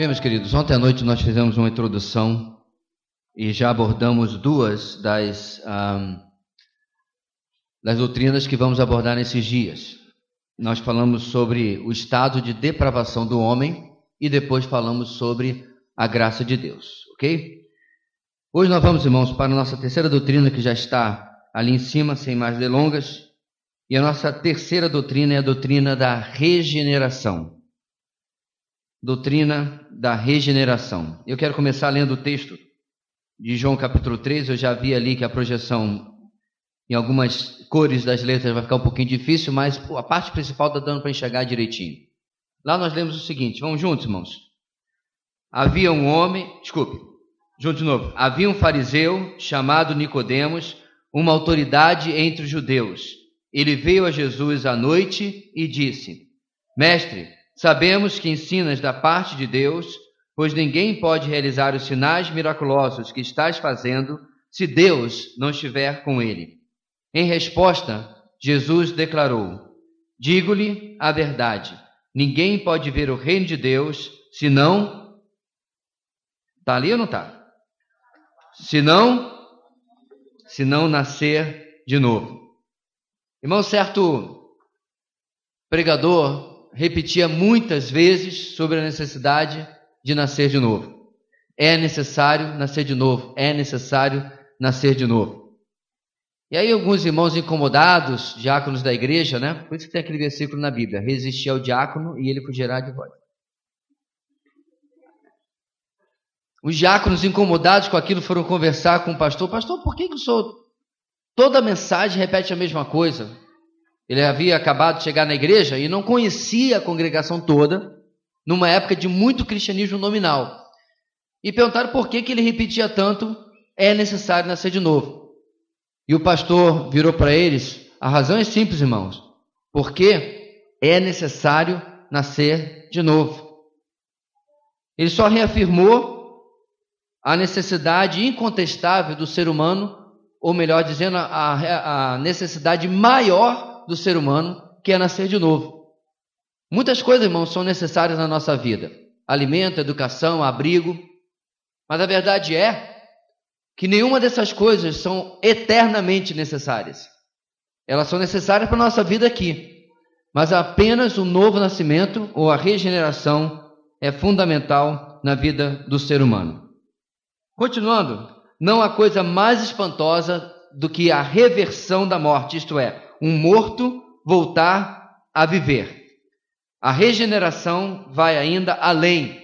Bem, meus queridos, ontem à noite nós fizemos uma introdução e já abordamos duas das doutrinas que vamos abordar nesses dias. Nós falamos sobre o estado de depravação do homem e depois falamos sobre a graça de Deus, ok? Hoje nós vamos, irmãos, para a nossa terceira doutrina, que já está ali em cima, sem mais delongas. E a nossa terceira doutrina é a doutrina da regeneração. Doutrina da regeneração. Eu quero começar lendo o texto de João capítulo 3. Eu já vi ali que a projeção em algumas cores das letras vai ficar um pouquinho difícil, mas a parte principal está dando para enxergar direitinho. Lá nós lemos o seguinte, vamos juntos, irmãos. Havia um fariseu chamado Nicodemos, uma autoridade entre os judeus. Ele veio a Jesus à noite e disse: Mestre, sabemos que ensinas da parte de Deus, pois ninguém pode realizar os sinais miraculosos que estás fazendo se Deus não estiver com ele. Em resposta, Jesus declarou: Digo-lhe a verdade, ninguém pode ver o reino de Deus se não... Está ali ou não está? Se não nascer de novo. Irmão, certo pregador repetia muitas vezes sobre a necessidade de nascer de novo. É necessário nascer de novo, é necessário nascer de novo. E aí alguns irmãos incomodados, diáconos da igreja, né? Por isso que tem aquele versículo na Bíblia: resistir ao diácono e ele fugirá de vós. Os diáconos incomodados com aquilo foram conversar com o pastor. Pastor, por que o senhor... Toda a mensagem repete a mesma coisa. Ele havia acabado de chegar na igreja e não conhecia a congregação toda, numa época de muito cristianismo nominal. E perguntaram por que ele repetia tanto: é necessário nascer de novo. E o pastor virou para eles: a razão é simples, irmãos, porque é necessário nascer de novo. Ele só reafirmou a necessidade incontestável do ser humano, ou melhor dizendo, a necessidade maior do ser humano, que é nascer de novo. Muitas coisas, irmãos, são necessárias na nossa vida: alimento, educação, abrigo. Mas a verdade é que nenhuma dessas coisas são eternamente necessárias. Elas são necessárias para a nossa vida aqui, mas apenas o novo nascimento ou a regeneração é fundamental na vida do ser humano. Continuando, não há coisa mais espantosa do que a reversão da morte, isto é, um morto voltar a viver. A regeneração vai ainda além,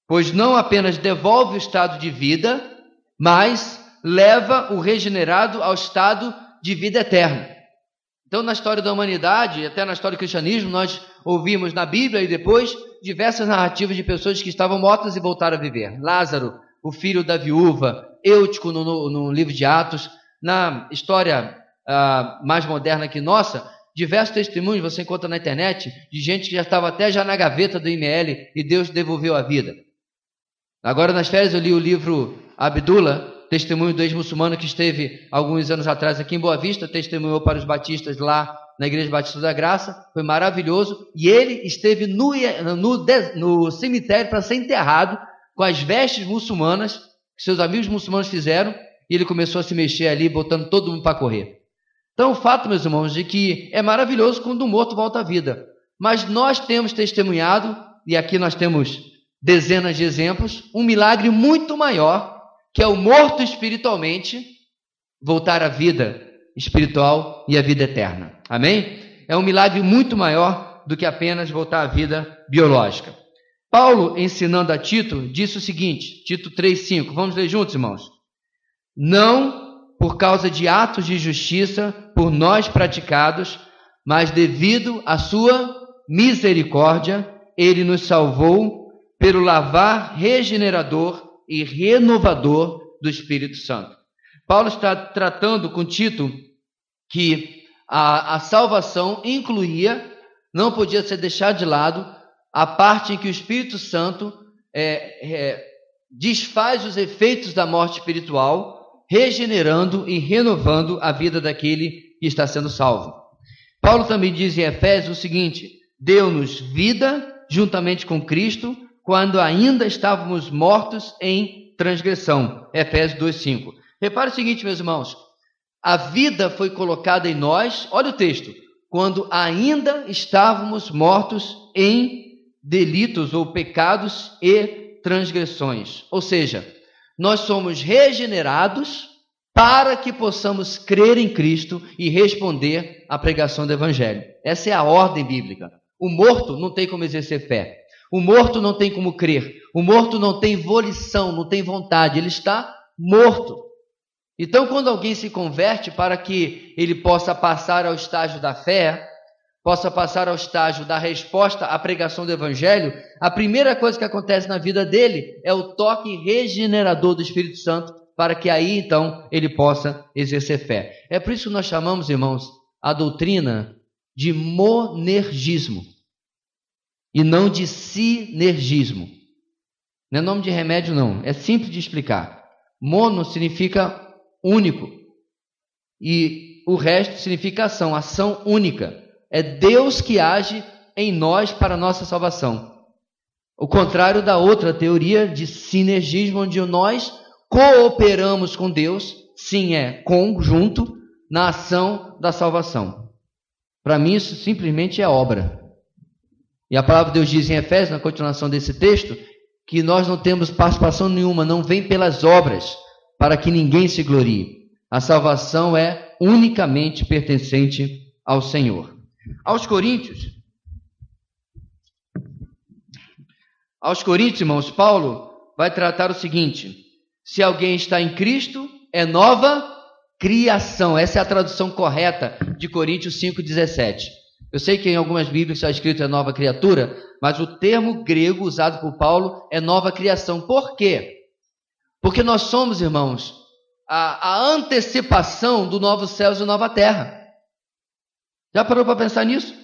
pois não apenas devolve o estado de vida, mas leva o regenerado ao estado de vida eterna. Então, na história da humanidade, até na história do cristianismo, nós ouvimos na Bíblia e depois diversas narrativas de pessoas que estavam mortas e voltaram a viver. Lázaro, o filho da viúva, Eutico no livro de Atos. Na história mais moderna que nossa, diversos testemunhos você encontra na internet de gente que já estava até já na gaveta do IML e Deus devolveu a vida. Agora nas férias eu li o livro Abdullah, testemunho do ex-muçulmano que esteve alguns anos atrás aqui em Boa Vista, testemunhou para os batistas lá na Igreja Batista da Graça, foi maravilhoso, e ele esteve no cemitério para ser enterrado com as vestes muçulmanas que seus amigos muçulmanos fizeram, e ele começou a se mexer ali, botando todo mundo para correr. Então o fato, meus irmãos, de que é maravilhoso quando o morto volta à vida, mas nós temos testemunhado, e aqui nós temos dezenas de exemplos, um milagre muito maior, que é o morto espiritualmente voltar à vida espiritual e à vida eterna. Amém? É um milagre muito maior do que apenas voltar à vida biológica. Paulo, ensinando a Tito, disse o seguinte, Tito 3,5, vamos ler juntos, irmãos? Não por causa de atos de justiça por nós praticados, mas devido à sua misericórdia, ele nos salvou pelo lavar regenerador e renovador do Espírito Santo. Paulo está tratando com Tito que a salvação incluía, não podia ser deixada de lado, a parte em que o Espírito Santo desfaz os efeitos da morte espiritual, regenerando e renovando a vida daquele que está sendo salvo. Paulo também diz em Efésios o seguinte: deu-nos vida juntamente com Cristo, quando ainda estávamos mortos em transgressão. Efésios 2:5. Repare o seguinte, meus irmãos, a vida foi colocada em nós, olha o texto, quando ainda estávamos mortos em delitos ou pecados e transgressões. Ou seja, nós somos regenerados para que possamos crer em Cristo e responder à pregação do Evangelho. Essa é a ordem bíblica. O morto não tem como exercer fé. O morto não tem como crer. O morto não tem volição, não tem vontade. Ele está morto. Então, quando alguém se converte, para que ele possa passar ao estágio da fé, possa passar ao estágio da resposta à pregação do Evangelho, a primeira coisa que acontece na vida dele é o toque regenerador do Espírito Santo, para que aí, então, ele possa exercer fé. É por isso que nós chamamos, irmãos, a doutrina de monergismo, e não de sinergismo. Não é nome de remédio, não. É simples de explicar. Mono significa único, e o resto significa ação, ação única. É Deus que age em nós para a nossa salvação. O contrário da outra teoria de sinergismo, onde nós cooperamos com Deus, sim, é conjunto, na ação da salvação. Para mim isso simplesmente é obra. E a palavra de Deus diz em Efésios, na continuação desse texto, que nós não temos participação nenhuma, não vem pelas obras, para que ninguém se glorie. A salvação é unicamente pertencente ao Senhor. Aos Coríntios, irmãos, Paulo vai tratar o seguinte: se alguém está em Cristo, é nova criação. Essa é a tradução correta de Coríntios 5,17. Eu sei que em algumas Bíblias está escrito é nova criatura, mas o termo grego usado por Paulo é nova criação. Por quê? Porque nós somos, irmãos, a antecipação do novo céus e nova terra. Já parou para pensar nisso?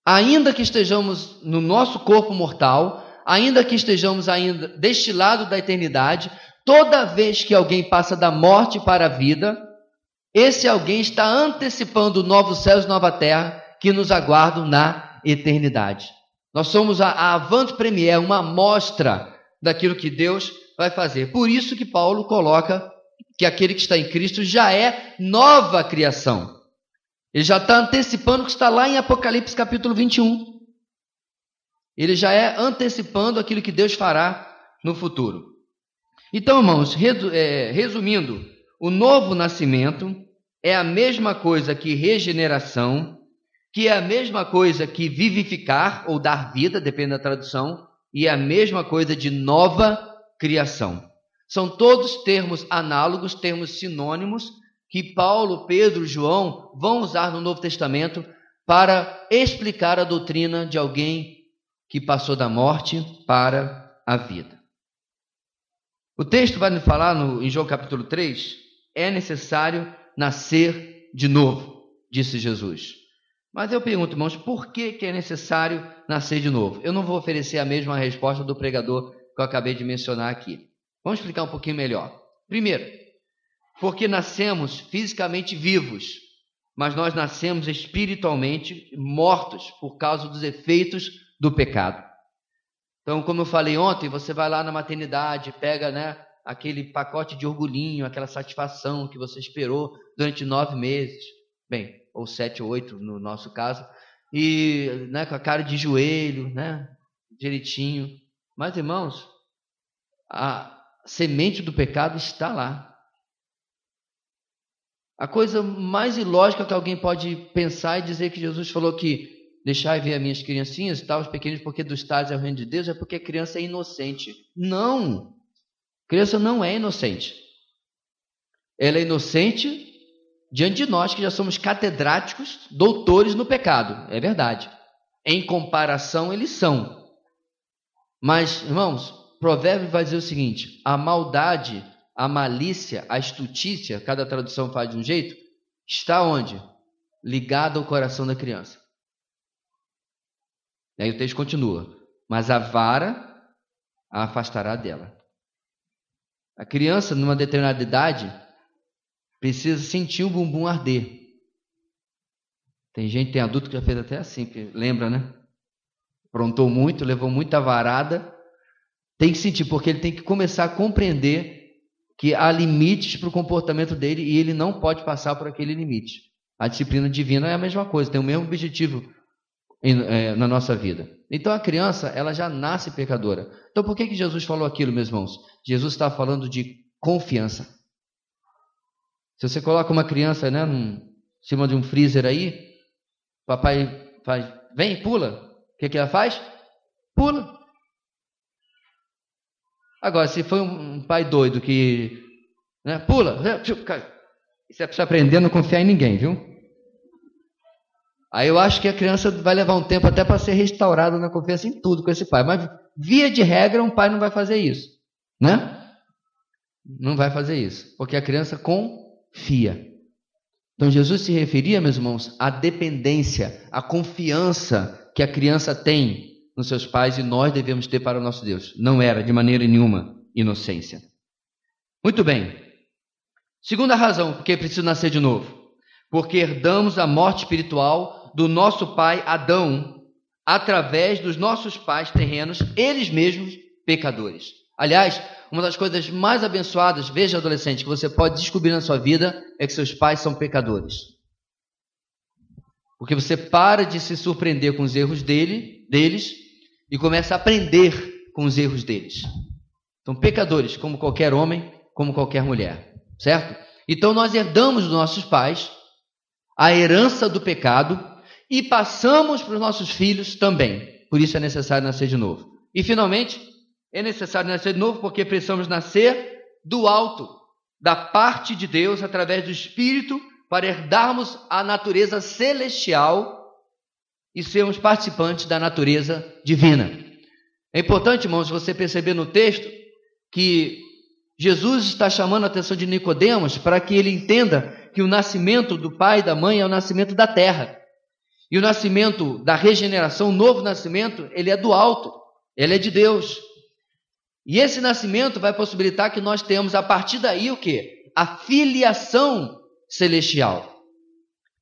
Ainda que estejamos no nosso corpo mortal, ainda que estejamos ainda deste lado da eternidade, toda vez que alguém passa da morte para a vida, esse alguém está antecipando novos céus e nova terra que nos aguardam na eternidade. Nós somos a avant-première, uma amostra daquilo que Deus vai fazer. Por isso que Paulo coloca que aquele que está em Cristo já é nova criação. Ele já está antecipando o que está lá em Apocalipse capítulo 21. Ele já é antecipando aquilo que Deus fará no futuro. Então, irmãos, resumindo, o novo nascimento é a mesma coisa que regeneração, que é a mesma coisa que vivificar ou dar vida, depende da tradução, e é a mesma coisa de nova criação. São todos termos análogos, termos sinônimos, que Paulo, Pedro, João vão usar no Novo Testamento para explicar a doutrina de alguém que passou da morte para a vida. O texto vai nos falar em João capítulo 3, é necessário nascer de novo, disse Jesus. Mas eu pergunto, irmãos, por que é necessário nascer de novo? Eu não vou oferecer a mesma resposta do pregador que eu acabei de mencionar aqui. Vamos explicar um pouquinho melhor. Primeiro, porque nascemos fisicamente vivos, mas nós nascemos espiritualmente mortos por causa dos efeitos do pecado. Então, como eu falei ontem, você vai lá na maternidade, pega, aquele pacote de orgulhinho, aquela satisfação que você esperou durante 9 meses, bem, ou 7 ou 8 no nosso caso, e com a cara de joelho, direitinho. Mas, irmãos, a semente do pecado está lá. A coisa mais ilógica que alguém pode pensar é dizer que Jesus falou que deixai ver as minhas criancinhas e tal, os pequenos, porque dos tais é o reino de Deus, é porque a criança é inocente. Não! Criança não é inocente. Ela é inocente diante de nós, que já somos catedráticos, doutores no pecado. É verdade. Em comparação, eles são. Mas, irmãos, Provérbios vai dizer o seguinte: a maldade, a malícia, a estutícia, cada tradução faz de um jeito, está onde? Ligada ao coração da criança. E aí o texto continua: mas a vara a afastará dela. A criança, numa determinada idade, precisa sentir o bumbum arder. Tem adulto que já fez até assim, lembra, né? aprontou muito, levou muita varada, tem que sentir, porque ele tem que começar a compreender que há limites para o comportamento dele e ele não pode passar por aquele limite. A disciplina divina é a mesma coisa, tem o mesmo objetivo na nossa vida. Então a criança, ela já nasce pecadora. Então por que Jesus falou aquilo, meus irmãos? Jesus está falando de confiança. Se você coloca uma criança, né, em cima de um freezer aí, papai faz, vem, pula. O que ela faz? Pula. Agora, se foi um pai doido que, né, pula, você precisa aprender a não confiar em ninguém, viu? Aí eu acho que a criança vai levar um tempo até para ser restaurada na confiança em tudo com esse pai. Mas, via de regra, um pai não vai fazer isso, né? Não vai fazer isso, porque a criança confia. Então, Jesus se referia, meus irmãos, à dependência, à confiança que a criança tem nos seus pais e nós devemos ter para o nosso Deus. Não era, de maneira nenhuma, inocência. Muito bem. Segunda razão por que preciso nascer de novo. Porque herdamos a morte espiritual do nosso pai Adão através dos nossos pais terrenos, eles mesmos pecadores. Aliás, uma das coisas mais abençoadas, veja, adolescente, que você pode descobrir na sua vida é que seus pais são pecadores. Porque você para de se surpreender com os erros deles e começa a aprender com os erros deles. São pecadores, como qualquer homem, como qualquer mulher, certo? Então nós herdamos dos nossos pais a herança do pecado e passamos para os nossos filhos também. Por isso é necessário nascer de novo. E finalmente, é necessário nascer de novo porque precisamos nascer do alto, da parte de Deus, através do Espírito, para herdarmos a natureza celestial e sermos participantes da natureza divina. É importante, irmãos, você perceber no texto que Jesus está chamando a atenção de Nicodemos para que ele entenda que o nascimento do pai e da mãe é o nascimento da terra. E o nascimento da regeneração, o novo nascimento, ele é do alto, ele é de Deus. E esse nascimento vai possibilitar que nós tenhamos a partir daí o quê? A filiação celestial.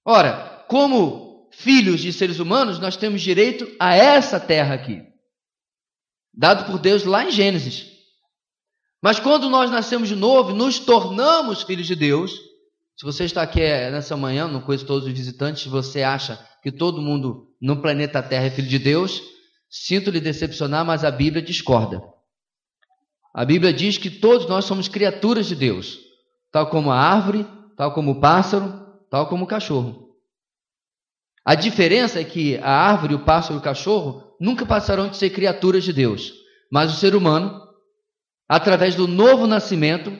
Ora, como filhos de seres humanos, nós temos direito a essa terra aqui, dado por Deus lá em Gênesis. Mas quando nós nascemos de novo, nos tornamos filhos de Deus. Se você está aqui nessa manhã, não conheço todos os visitantes, você acha que todo mundo no planeta Terra é filho de Deus, sinto lhe decepcionar, mas a Bíblia discorda. A Bíblia diz que todos nós somos criaturas de Deus, tal como a árvore, tal como o pássaro, tal como o cachorro. A diferença é que a árvore, o pássaro e o cachorro nunca passarão de ser criaturas de Deus, mas o ser humano, através do novo nascimento,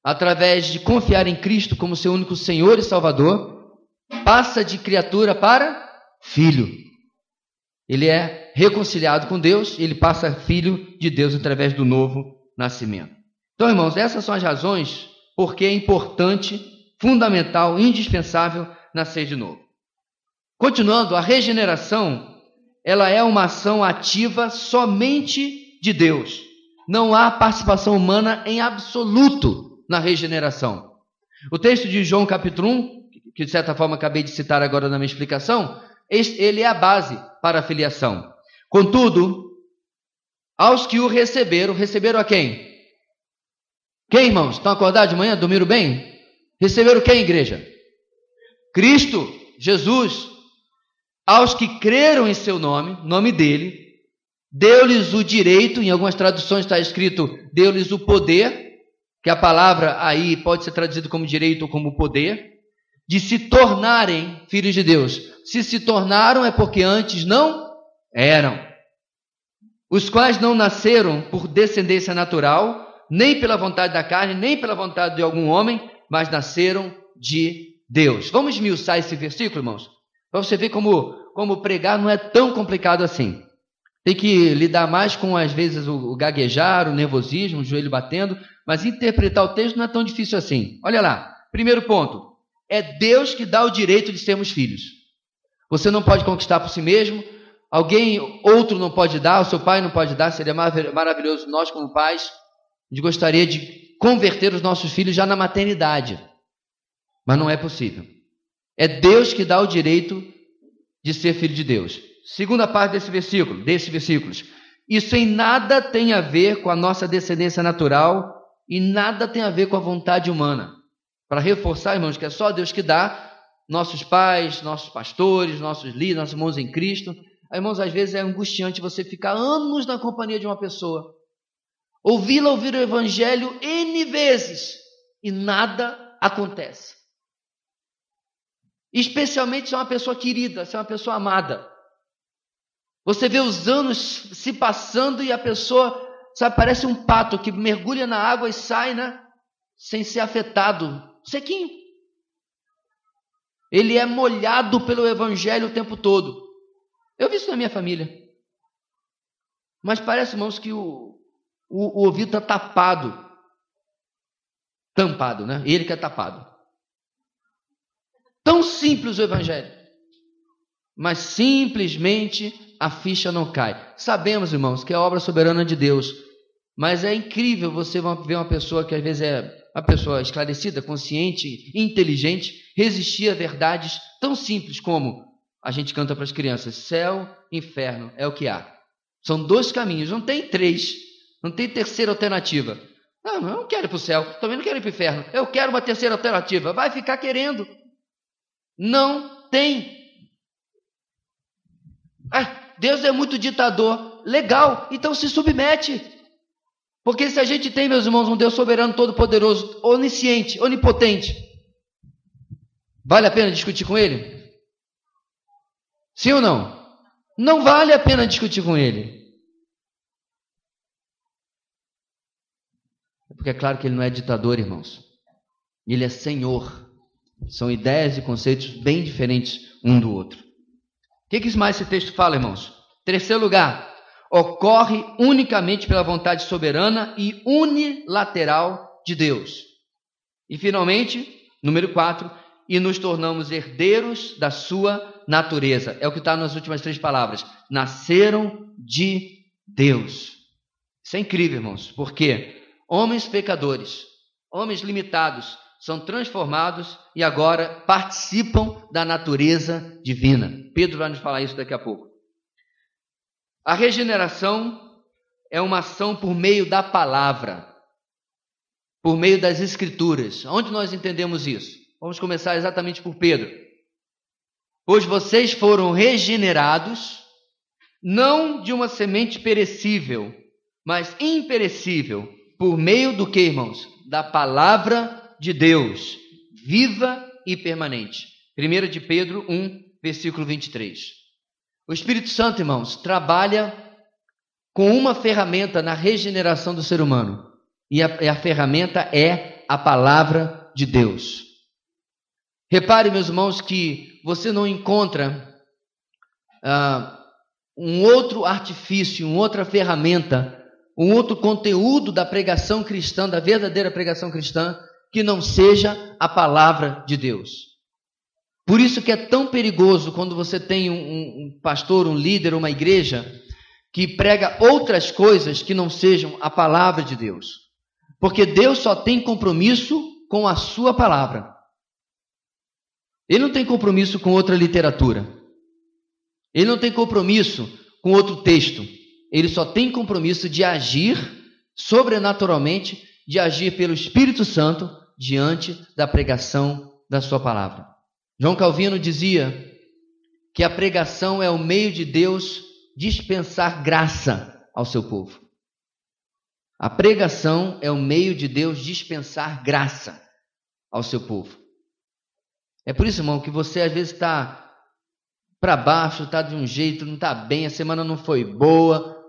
através de confiar em Cristo como seu único Senhor e Salvador, passa de criatura para filho. Ele é reconciliado com Deus e ele passa a filho de Deus através do novo nascimento. Então, irmãos, essas são as razões porque é importante, fundamental, indispensável nascer de novo. Continuando, a regeneração, ela é uma ação ativa somente de Deus. Não há participação humana em absoluto na regeneração. O texto de João capítulo 1, que de certa forma acabei de citar agora na minha explicação, ele é a base para a filiação. Contudo, aos que o receberam a quem? Quem, irmãos? Estão acordados de manhã? Dormiram bem? Receberam quem, igreja? Cristo, Jesus. Aos que creram em seu nome dele, deu-lhes o direito, em algumas traduções está escrito, deu-lhes o poder, que a palavra aí pode ser traduzida como direito ou como poder, de se tornarem filhos de Deus. Se tornaram é porque antes não eram. Os quais não nasceram por descendência natural, nem pela vontade da carne, nem pela vontade de algum homem, mas nasceram de Deus. Vamos esmiuçar esse versículo, irmãos? Para você ver como pregar não é tão complicado assim. Tem que lidar mais com, às vezes, o gaguejar, o nervosismo, o joelho batendo, mas interpretar o texto não é tão difícil assim. Olha lá, primeiro ponto, é Deus que dá o direito de sermos filhos. Você não pode conquistar por si mesmo, outro não pode dar, o seu pai não pode dar, seria maravilhoso nós como pais, a gente gostaria de converter os nossos filhos já na maternidade, mas não é possível. É Deus que dá o direito de ser filho de Deus. segunda parte desses versículos. Isso em nada tem a ver com a nossa descendência natural e nada tem a ver com a vontade humana. Para reforçar, irmãos, que é só Deus que dá, nossos pais, nossos pastores, nossos líderes, nossos irmãos em Cristo. Aí, irmãos, às vezes é angustiante você ficar anos na companhia de uma pessoa, ouvir o evangelho N vezes e nada acontece. Especialmente se é uma pessoa querida, se é uma pessoa amada. Você vê os anos se passando e a pessoa, sabe, parece um pato que mergulha na água e sai, né, sem ser afetado, sequinho. Ele é molhado pelo evangelho o tempo todo. Eu vi isso na minha família. Mas parece, irmãos, que o ouvido está tampado, né? Ele que é tapado. Tão simples o evangelho, mas simplesmente a ficha não cai. Sabemos, irmãos, que é obra soberana de Deus, mas é incrível você ver uma pessoa que às vezes é uma pessoa esclarecida, consciente, inteligente, resistir a verdades tão simples como a gente canta para as crianças: céu, inferno, é o que há. São 2 caminhos, não tem 3, não tem terceira alternativa. Não, eu não quero ir para o céu, também não quero ir para o inferno, eu quero uma terceira alternativa. Vai ficar querendo. Não tem. Deus é muito ditador. Legal, então se submete. Porque se a gente tem, meus irmãos, um Deus soberano, todo-poderoso, onisciente, onipotente, vale a pena discutir com Ele? Sim ou não? Não vale a pena discutir com Ele. Porque é claro que Ele não é ditador, irmãos. Ele é Senhor. São ideias e conceitos bem diferentes um do outro. O que mais esse texto fala, irmãos? Terceiro lugar, ocorre unicamente pela vontade soberana e unilateral de Deus. E finalmente, número 4, e nos tornamos herdeiros da sua natureza. É o que está nas últimas 3 palavras. Nasceram de Deus. Isso é incrível, irmãos, porque homens pecadores, homens limitados, são transformados e agora participam da natureza divina. Pedro vai nos falar isso daqui a pouco. A regeneração é uma ação por meio da palavra, por meio das escrituras. Onde nós entendemos isso? Vamos começar exatamente por Pedro. Pois vocês foram regenerados, não de uma semente perecível, mas imperecível, por meio do que, irmãos? Da palavra de Deus, viva e permanente. 1 de Pedro 1, versículo 23. O Espírito Santo, irmãos, trabalha com uma ferramenta na regeneração do ser humano. E a ferramenta é a palavra de Deus. Repare, meus irmãos, que você não encontra um outro artifício, uma outra ferramenta, um outro conteúdo da pregação cristã, da verdadeira pregação cristã, que não seja a palavra de Deus. Por isso que é tão perigoso quando você tem um pastor, um líder, uma igreja, que prega outras coisas que não sejam a palavra de Deus. Porque Deus só tem compromisso com a sua palavra. Ele não tem compromisso com outra literatura. Ele não tem compromisso com outro texto. Ele só tem compromisso de agir sobrenaturalmente, de agir pelo Espírito Santo diante da pregação da sua palavra. João Calvino dizia que a pregação é o meio de Deus dispensar graça ao seu povo. A pregação é o meio de Deus dispensar graça ao seu povo. É por isso, irmão, que você às vezes está para baixo, está de um jeito, não está bem, a semana não foi boa.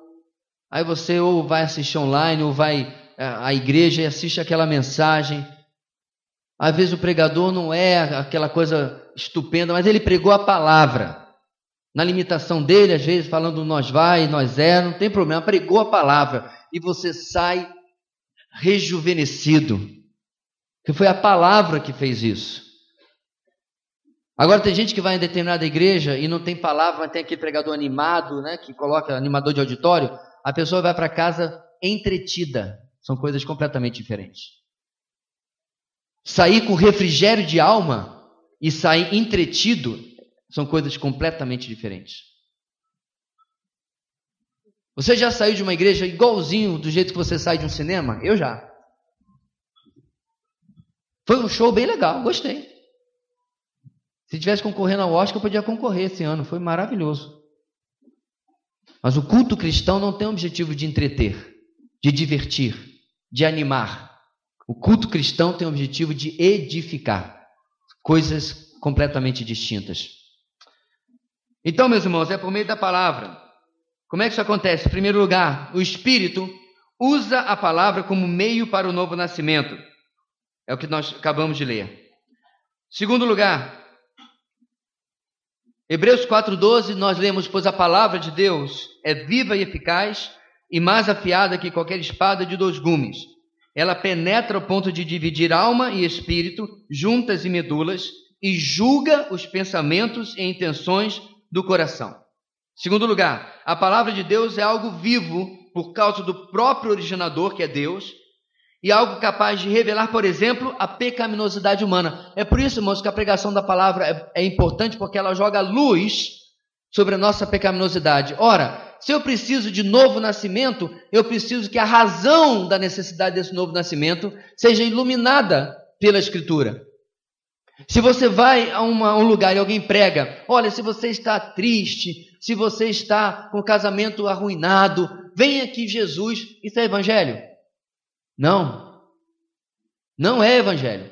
Aí você ou vai assistir online, ou vai à igreja e assiste aquela mensagem. Às vezes o pregador não é aquela coisa estupenda, mas ele pregou a palavra. Na limitação dele, às vezes falando nós vai, nós é, não tem problema, pregou a palavra. E você sai rejuvenescido. Que foi a palavra que fez isso. Agora tem gente que vai em determinada igreja e não tem palavra, mas tem aquele pregador animado, né, que coloca animador de auditório. A pessoa vai para casa entretida. São coisas completamente diferentes. Sair com refrigério de alma e sair entretido são coisas completamente diferentes. Você já saiu de uma igreja igualzinho do jeito que você sai de um cinema? Eu já. Foi um show bem legal, gostei. Se tivesse concorrendo ao Oscar, eu podia concorrer esse ano, foi maravilhoso. Mas o culto cristão não tem o objetivo de entreter, de divertir, de animar. O culto cristão tem o objetivo de edificar. Coisas completamente distintas. Então, meus irmãos, é por meio da palavra. Como é que isso acontece? Em primeiro lugar, o Espírito usa a palavra como meio para o novo nascimento. É o que nós acabamos de ler. Segundo lugar, Hebreus 4,12, nós lemos: pois a palavra de Deus é viva e eficaz e mais afiada que qualquer espada de 2 gumes. Ela penetra ao ponto de dividir alma e espírito, juntas e medulas, e julga os pensamentos e intenções do coração. Segundo lugar, a palavra de Deus é algo vivo por causa do próprio originador, que é Deus, e algo capaz de revelar, por exemplo, a pecaminosidade humana. É por isso, irmãos, que a pregação da palavra é importante, porque ela joga luz sobre a nossa pecaminosidade. Ora, se eu preciso de novo nascimento, eu preciso que a razão da necessidade desse novo nascimento seja iluminada pela Escritura. Se você vai a um lugar e alguém prega: olha, se você está triste, se você está com o casamento arruinado, vem aqui Jesus. Isso é evangelho? Não. Não é evangelho.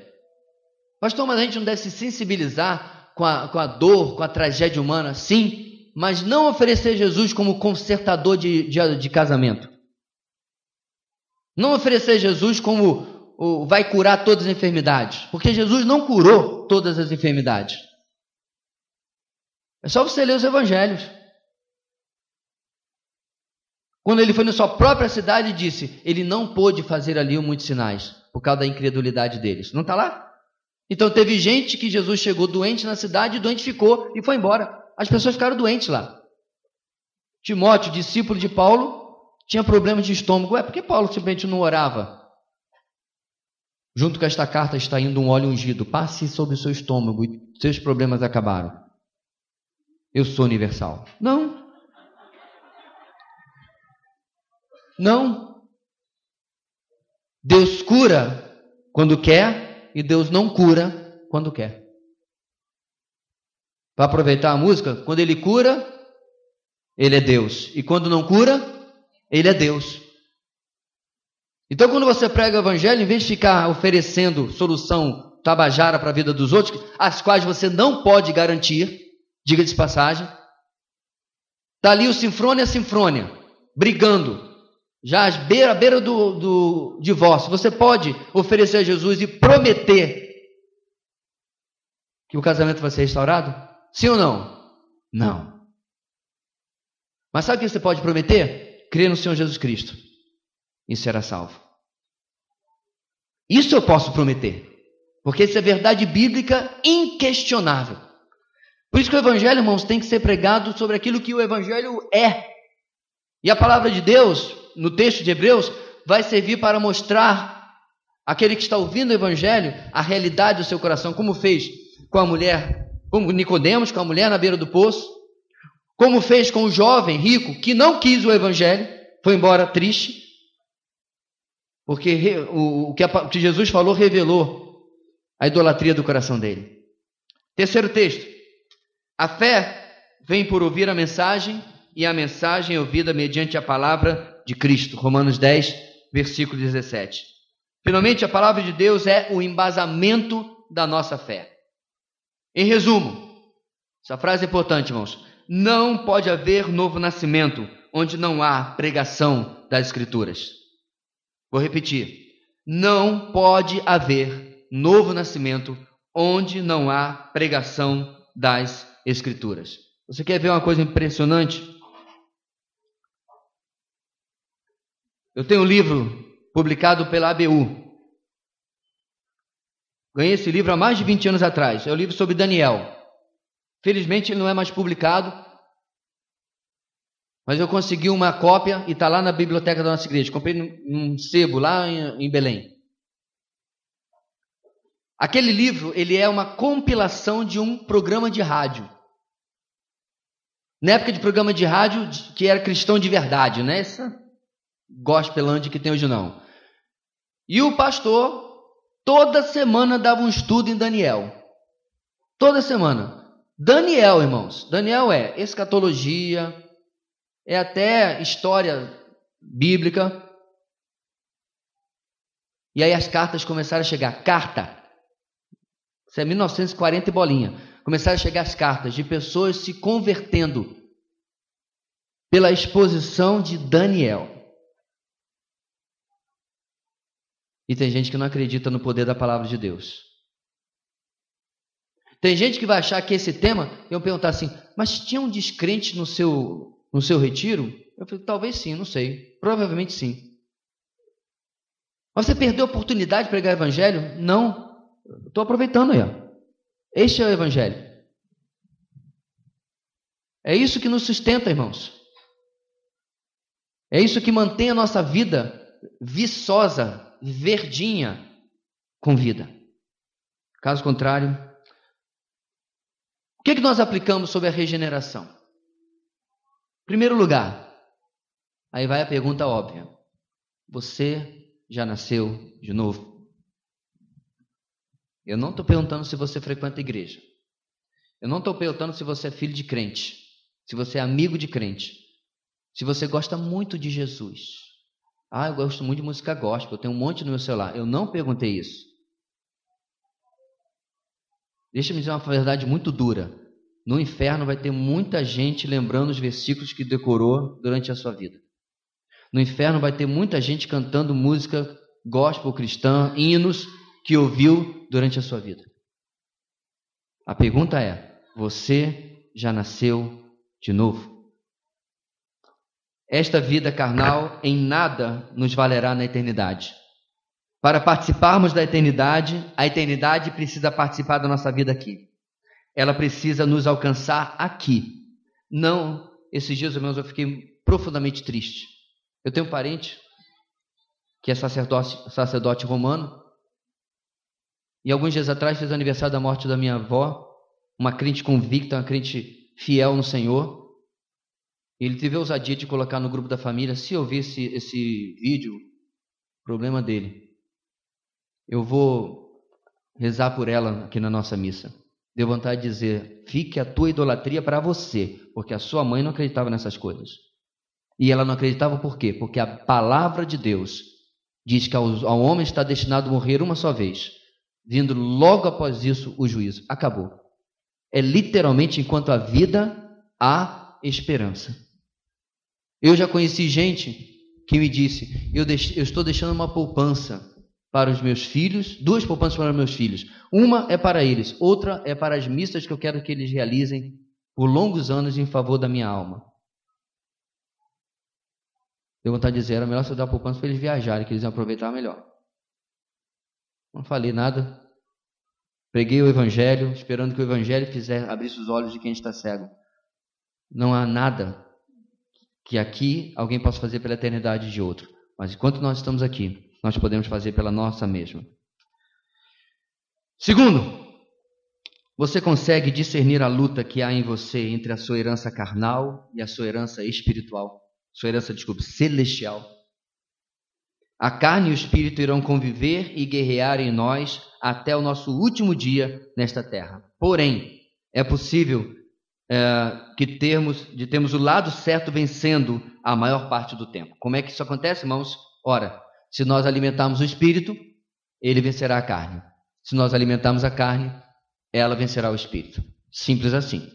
Pastor, mas a gente não deve se sensibilizar com a dor, com a tragédia humana? Sim, mas não oferecer Jesus como consertador de casamento. Não oferecer Jesus como vai curar todas as enfermidades, porque Jesus não curou todas as enfermidades. É só você ler os evangelhos. Quando ele foi na sua própria cidade, disse: ele não pôde fazer ali muitos sinais, por causa da incredulidade deles. Não está lá? Então teve gente que Jesus chegou doente na cidade, e doente ficou e foi embora. As pessoas ficaram doentes lá. Timóteo, discípulo de Paulo, tinha problemas de estômago. Por que Paulo simplesmente não orava? Junto com esta carta está indo um óleo ungido. Passe sobre o seu estômago e seus problemas acabaram. Eu sou universal. Não. Não. Deus cura quando quer e Deus não cura quando quer. Para aproveitar a música, quando ele cura, ele é Deus. E quando não cura, ele é Deus. Então, quando você prega o evangelho, em vez de ficar oferecendo solução tabajara para a vida dos outros, as quais você não pode garantir, diga de passagem, está ali o Sinfrônia e a Sinfrônia, brigando, já à beira do divórcio. Você pode oferecer a Jesus e prometer que o casamento vai ser restaurado? Sim ou não? Não. Mas sabe o que você pode prometer? Crer no Senhor Jesus Cristo e será salvo. Isso eu posso prometer, porque isso é verdade bíblica inquestionável. Por isso que o evangelho, irmãos, tem que ser pregado sobre aquilo que o evangelho é. E a palavra de Deus, no texto de Hebreus, vai servir para mostrar àquele que está ouvindo o evangelho a realidade do seu coração, como fez com a mulher, como Nicodemos, com a mulher na beira do poço, como fez com o jovem rico que não quis o evangelho, foi embora triste, porque o que Jesus falou revelou a idolatria do coração dele. Terceiro texto: a fé vem por ouvir a mensagem, e a mensagem é ouvida mediante a palavra de Cristo. Romanos 10, versículo 17. Finalmente, a palavra de Deus é o embasamento da nossa fé. Em resumo, essa frase é importante, irmãos: não pode haver novo nascimento onde não há pregação das Escrituras. Vou repetir: não pode haver novo nascimento onde não há pregação das Escrituras. Você quer ver uma coisa impressionante? Eu tenho um livro publicado pela ABU. Ganhei esse livro há mais de 20 anos atrás. É o livro sobre Daniel. Felizmente ele não é mais publicado, mas eu consegui uma cópia e está lá na biblioteca da nossa igreja. Comprei num sebo lá em Belém. Aquele livro, ele é uma compilação de um programa de rádio. Na época de programa de rádio que era cristão de verdade, não é essa gospelândia que tem hoje não. E o pastor toda semana dava um estudo em Daniel. Toda semana. Daniel, irmãos. Daniel é escatologia, é até história bíblica. E aí as cartas começaram a chegar. Carta. Isso é 1940 e bolinha. Começaram a chegar as cartas de pessoas se convertendo pela exposição de Daniel. E tem gente que não acredita no poder da palavra de Deus. Tem gente que vai achar que esse tema, eu perguntar assim, mas tinha um descrente no seu retiro? Eu falei, talvez sim, não sei. Provavelmente sim. Mas você perdeu a oportunidade de pregar o evangelho? Não. Estou aproveitando aí. Ó. Este é o evangelho. É isso que nos sustenta, irmãos. É isso que mantém a nossa vida viçosa, verdinha, com vida. Caso contrário, o que nós aplicamos sobre a regeneração? Em primeiro lugar, aí vai a pergunta óbvia. Você já nasceu de novo? Eu não estou perguntando se você frequenta a igreja. Eu não estou perguntando se você é filho de crente, se você é amigo de crente, se você gosta muito de Jesus. Eu gosto muito de música gospel, eu tenho um monte no meu celular. Eu não perguntei isso. Deixa-me dizer uma verdade muito dura. No inferno vai ter muita gente lembrando os versículos que decorou durante a sua vida. No inferno vai ter muita gente cantando música gospel cristã, hinos que ouviu durante a sua vida. A pergunta é, você já nasceu de novo? Esta vida carnal em nada nos valerá na eternidade. Para participarmos da eternidade, a eternidade precisa participar da nossa vida aqui. Ela precisa nos alcançar aqui. Não, esses dias, irmãos, eu fiquei profundamente triste. Eu tenho um parente que é sacerdote romano, e alguns dias atrás fez o aniversário da morte da minha avó, uma crente convicta, uma crente fiel no Senhor. Ele teve a ousadia de colocar no grupo da família, se eu ver esse vídeo, problema dele. Eu vou rezar por ela aqui na nossa missa. Deu vontade de dizer, fique a tua idolatria para você, porque a sua mãe não acreditava nessas coisas. E ela não acreditava por quê? Porque a palavra de Deus diz que ao homem está destinado a morrer uma só vez, vindo logo após isso o juízo. Acabou. É literalmente enquanto há vida, há esperança. Eu já conheci gente que me disse, eu estou deixando uma poupança para os meus filhos, 2 poupanças para os meus filhos. Uma é para eles, outra é para as missas que eu quero que eles realizem por longos anos em favor da minha alma. Deu vontade de dizer, era melhor você dar poupança para eles viajarem, que eles iam aproveitar melhor. Não falei nada. Preguei o evangelho, esperando que o evangelho abrisse os olhos de quem está cego. Não há nada que aqui alguém possa fazer pela eternidade de outro. Mas enquanto nós estamos aqui, nós podemos fazer pela nossa mesma. Segundo, você consegue discernir a luta que há em você entre a sua herança carnal e a sua herança espiritual? Sua herança, celestial. A carne e o espírito irão conviver e guerrear em nós até o nosso último dia nesta terra. Porém, é possível que termos o lado certo vencendo a maior parte do tempo. Como é que isso acontece, irmãos? Ora, se nós alimentarmos o espírito, ele vencerá a carne. Se nós alimentarmos a carne, ela vencerá o espírito. Simples assim.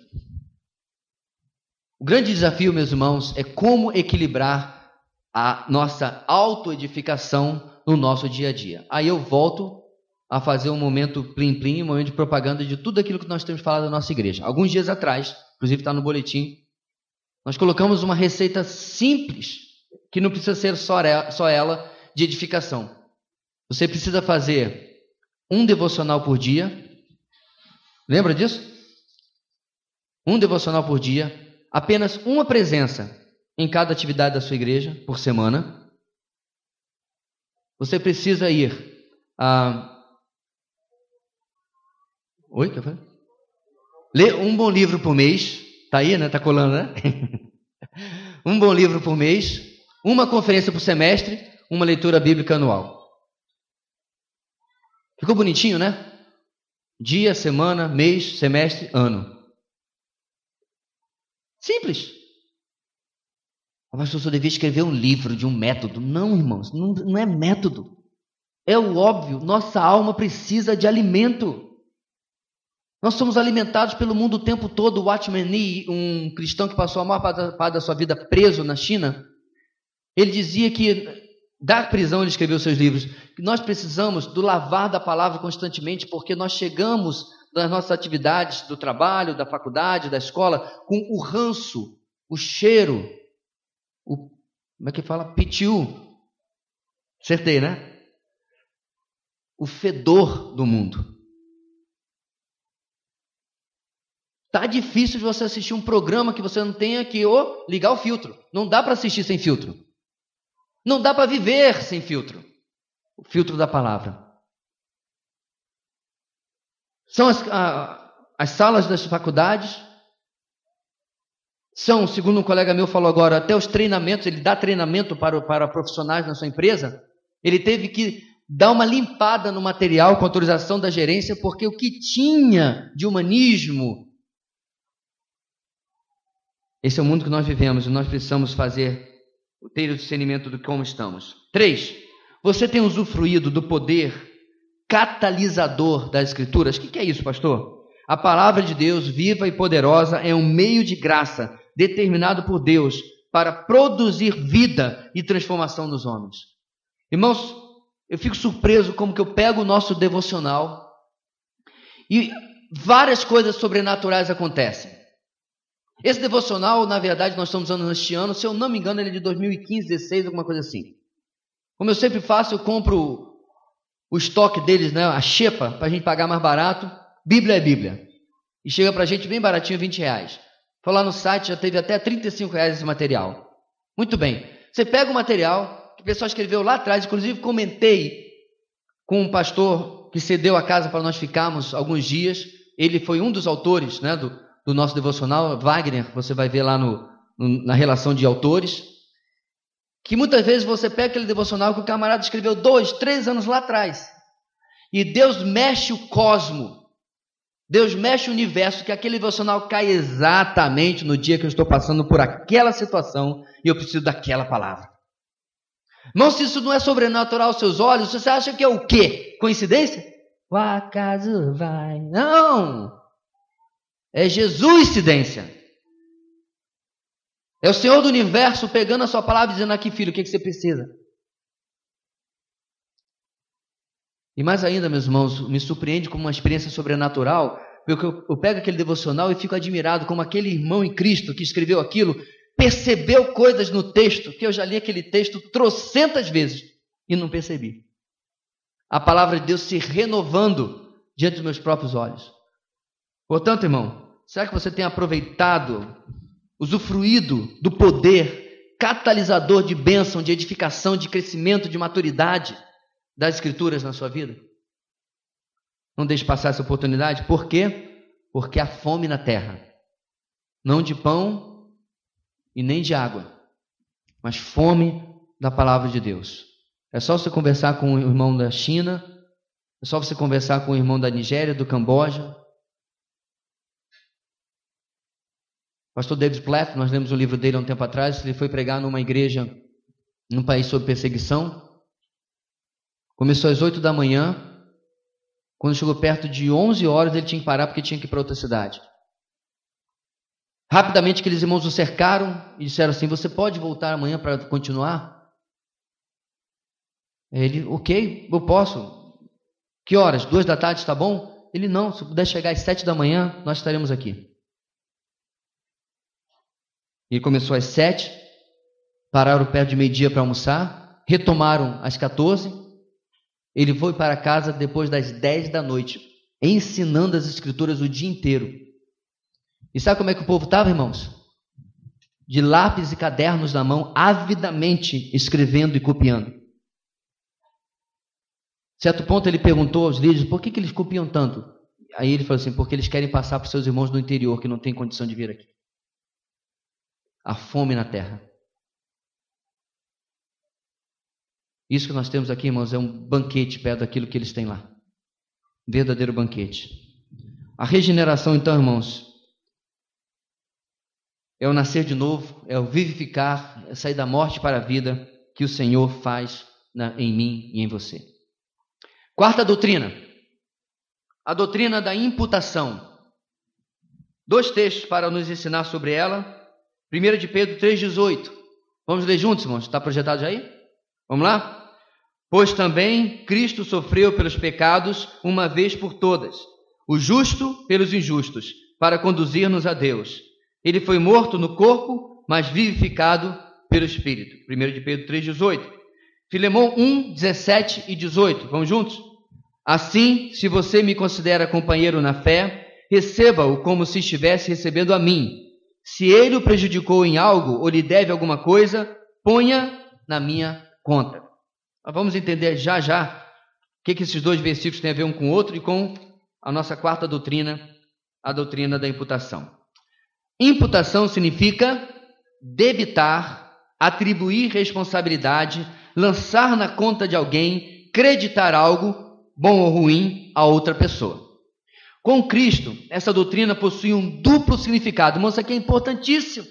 O grande desafio, meus irmãos, é como equilibrar a nossa autoedificação no nosso dia a dia. Aí eu volto a fazer um momento plim-plim, um momento de propaganda de tudo aquilo que nós temos falado na nossa igreja. Alguns dias atrás, inclusive está no boletim, nós colocamos uma receita simples, que não precisa ser só ela, de edificação. Você precisa fazer um devocional por dia. Lembra disso? Um devocional por dia. Apenas uma presença em cada atividade da sua igreja por semana. Você precisa ir ler um bom livro por mês. Tá aí, né? Tá colando, né? Um bom livro por mês, uma conferência por semestre, uma leitura bíblica anual. Ficou bonitinho, né? Dia, semana, mês, semestre, ano. Simples. Mas eu só devia escrever um livro de um método. Não, irmãos, não é método. É o óbvio, nossa alma precisa de alimento. Nós somos alimentados pelo mundo o tempo todo. O Watchman Nee, um cristão que passou a maior parte da sua vida preso na China, ele dizia que, da prisão ele escreveu seus livros, que nós precisamos do lavar da palavra constantemente, porque nós chegamos nas nossas atividades do trabalho, da faculdade, da escola, com o ranço, o cheiro, como é que fala? Pitiu. Acertei, né? O fedor do mundo. Tá difícil de você assistir um programa que você não tenha que ligar o filtro. Não dá para assistir sem filtro. Não dá para viver sem filtro. O filtro da palavra. São as salas das faculdades. São, segundo um colega meu falou agora, até os treinamentos. Ele dá treinamento para profissionais na sua empresa. Ele teve que dar uma limpada no material com autorização da gerência, porque o que tinha de humanismo. Esse é o mundo que nós vivemos e nós precisamos ter o discernimento de como estamos. 3. Você tem usufruído do poder catalisador das Escrituras? O que é isso, pastor? A palavra de Deus, viva e poderosa, é um meio de graça determinado por Deus para produzir vida e transformação nos homens. Irmãos, eu fico surpreso como que eu pego o nosso devocional e várias coisas sobrenaturais acontecem. Esse devocional, na verdade, nós estamos usando neste ano, se eu não me engano, ele é de 2015, 16, alguma coisa assim. Como eu sempre faço, eu compro o estoque deles, né, a xepa, para a gente pagar mais barato. Bíblia é Bíblia. E chega para a gente bem baratinho, R$20. Foi lá no site, já teve até R$35 esse material. Muito bem. Você pega o material, que o pessoal escreveu lá atrás, inclusive comentei com um pastor que cedeu a casa para nós ficarmos alguns dias. Ele foi um dos autores, né, do nosso devocional, Wagner, você vai ver lá na relação de autores, que muitas vezes você pega aquele devocional que o camarada escreveu 2, 3 anos lá atrás, e Deus mexe o cosmo, Deus mexe o universo, que aquele devocional cai exatamente no dia que eu estou passando por aquela situação e eu preciso daquela palavra. Irmão, se isso não é sobrenatural aos seus olhos, você acha que é o quê? Coincidência? O acaso vai... Não! É Jesus-cidência. É o Senhor do universo pegando a sua palavra e dizendo aqui, filho, o que você precisa? E mais ainda, meus irmãos, me surpreende como uma experiência sobrenatural, porque eu pego aquele devocional e fico admirado como aquele irmão em Cristo que escreveu aquilo, percebeu coisas no texto, que eu já li aquele texto trocentas vezes e não percebi. A palavra de Deus se renovando diante dos meus próprios olhos. Portanto, irmão, será que você tem aproveitado, usufruído do poder catalisador de bênção, de edificação, de crescimento, de maturidade das Escrituras na sua vida? Não deixe passar essa oportunidade. Por quê? Porque há fome na terra. Não de pão e nem de água, mas fome da palavra de Deus. É só você conversar com o irmão da China, é só você conversar com o irmão da Nigéria, do Camboja. Pastor David Platt, nós lemos o livro dele há um tempo atrás, ele foi pregar numa igreja num país sob perseguição. Começou às 8 da manhã, quando chegou perto de 11 horas ele tinha que parar porque tinha que ir para outra cidade. Rapidamente aqueles irmãos o cercaram e disseram assim, você pode voltar amanhã para continuar? Ele, ok, eu posso. Que horas? 2 da tarde, está bom? Ele, não, se puder chegar às 7 da manhã, nós estaremos aqui. Ele começou às 7, pararam perto de meio-dia para almoçar, retomaram às 14, ele foi para casa depois das 10 da noite, ensinando as Escrituras o dia inteiro. E sabe como é que o povo estava, irmãos? De lápis e cadernos na mão, avidamente escrevendo e copiando. Certo ponto ele perguntou aos líderes, por que eles copiam tanto? Aí ele falou assim, porque eles querem passar para os seus irmãos do interior, que não têm condição de vir aqui. a fome na terra. Isso que nós temos aqui, irmãos, é um banquete perto daquilo que eles têm lá. Verdadeiro banquete. A regeneração, então, irmãos, é o nascer de novo, é o vivificar, é sair da morte para a vida que o Senhor faz em mim e em você. Quarta doutrina, a doutrina da imputação. 2 textos para nos ensinar sobre ela. 1 de Pedro 3,18. Vamos ler juntos, irmãos? Está projetado já aí? Vamos lá? Pois também Cristo sofreu pelos pecados uma vez por todas, o justo pelos injustos, para conduzir-nos a Deus. Ele foi morto no corpo, mas vivificado pelo Espírito. 1 de Pedro 3,18. Filemão 1, 17 e 18. Vamos juntos? Assim, se você me considera companheiro na fé, receba-o como se estivesse recebendo a mim. Se ele o prejudicou em algo ou lhe deve alguma coisa, ponha na minha conta. Nós vamos entender já o que esses 2 versículos têm a ver um com o outro e com a nossa quarta doutrina, a doutrina da imputação. Imputação significa debitar, atribuir responsabilidade, lançar na conta de alguém, creditar algo, bom ou ruim, a outra pessoa. Com Cristo, essa doutrina possui um duplo significado. Irmãos, isso aqui é importantíssimo.